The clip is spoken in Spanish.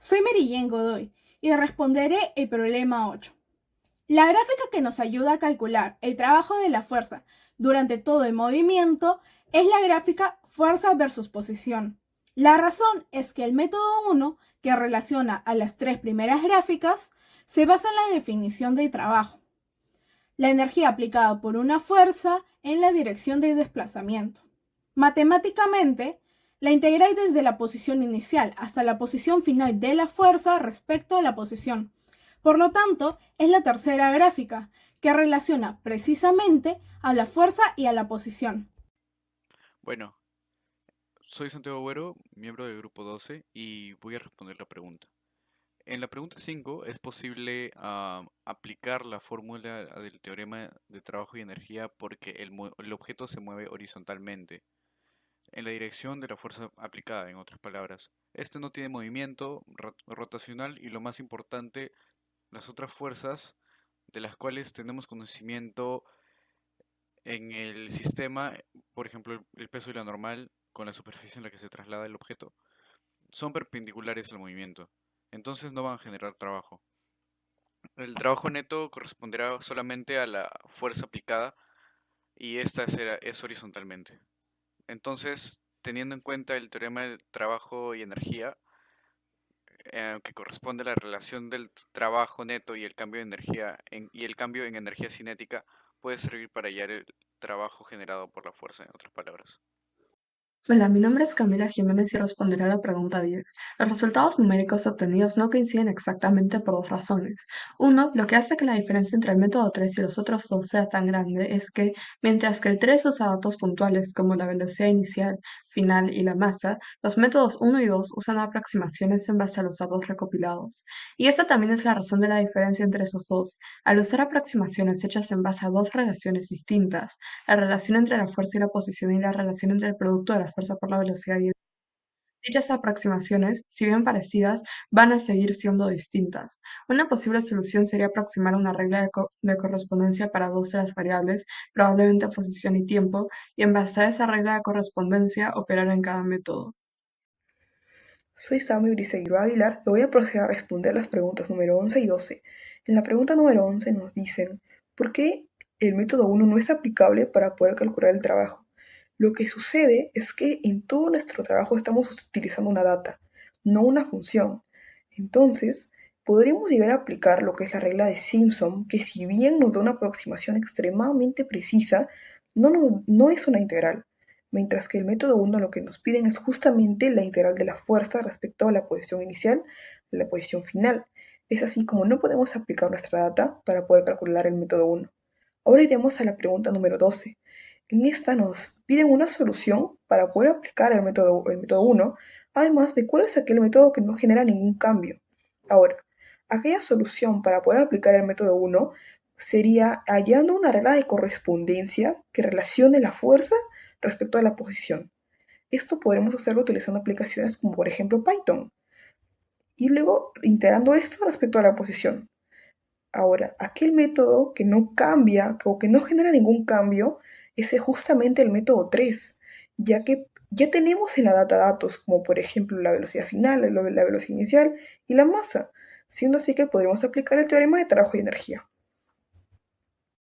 Soy Merillén Godoy y responderé el problema 8. La gráfica que nos ayuda a calcular el trabajo de la fuerza durante todo el movimiento es la gráfica fuerza versus posición. La razón es que el método 1, que relaciona a las tres primeras gráficas, se basa en la definición del trabajo, la energía aplicada por una fuerza en la dirección del desplazamiento. Matemáticamente, la integral desde la posición inicial hasta la posición final de la fuerza respecto a la posición. Por lo tanto, es la tercera gráfica, que relaciona precisamente a la fuerza y a la posición. Bueno, soy Santiago Agüero, miembro del grupo 12, y voy a responder la pregunta. En la pregunta 5 es posible aplicar la fórmula del teorema de trabajo y energía porque el objeto se mueve horizontalmente, en la dirección de la fuerza aplicada, en otras palabras. Este no tiene movimiento rotacional y lo más importante, las otras fuerzas de las cuales tenemos conocimiento en el sistema, por ejemplo, el peso y la normal con la superficie en la que se traslada el objeto, son perpendiculares al movimiento. Entonces no van a generar trabajo. El trabajo neto corresponderá solamente a la fuerza aplicada y esta es horizontalmente. Entonces, teniendo en cuenta el teorema del trabajo y energía, que corresponde a la relación del trabajo neto y el cambio de energía y el cambio en energía cinética, puede servir para hallar el trabajo generado por la fuerza, en otras palabras. Hola, mi nombre es Camila Jiménez y responderé a la pregunta 10. Los resultados numéricos obtenidos no coinciden exactamente por dos razones. Uno, lo que hace que la diferencia entre el método 3 y los otros dos sea tan grande es que, mientras que el 3 usa datos puntuales como la velocidad inicial, final y la masa, los métodos uno y 2 usan aproximaciones en base a los datos recopilados. Y esta también es la razón de la diferencia entre esos dos. Al usar aproximaciones hechas en base a dos relaciones distintas, la relación entre la fuerza y la posición y la relación entre el producto de la fuerza por la velocidad y dichas aproximaciones, si bien parecidas, van a seguir siendo distintas. Una posible solución sería aproximar una regla de correspondencia para dos de las variables, probablemente posición y tiempo, y en base a esa regla de correspondencia operar en cada método. Soy Sammy Briseguiro Aguilar y voy a proceder a responder las preguntas número 11 y 12. En la pregunta número 11 nos dicen, ¿por qué el método 1 no es aplicable para poder calcular el trabajo? Lo que sucede es que en todo nuestro trabajo estamos utilizando una data, no una función. Entonces, podríamos llegar a aplicar lo que es la regla de Simpson, que si bien nos da una aproximación extremadamente precisa, no es una integral, mientras que el método 1 lo que nos piden es justamente la integral de la fuerza respecto a la posición inicial y la posición final. Es así como no podemos aplicar nuestra data para poder calcular el método 1. Ahora iremos a la pregunta número 12. En esta nos piden una solución para poder aplicar el método 1, además de cuál es aquel método que no genera ningún cambio. Ahora, aquella solución para poder aplicar el método 1 sería hallando una regla de correspondencia que relacione la fuerza respecto a la posición. Esto podremos hacerlo utilizando aplicaciones como por ejemplo Python y luego integrando esto respecto a la posición. Ahora, aquel método que no cambia o que no genera ningún cambio es justamente el método 3, ya que ya tenemos en la data datos como por ejemplo la velocidad final, la velocidad inicial y la masa, siendo así que podremos aplicar el teorema de trabajo y energía.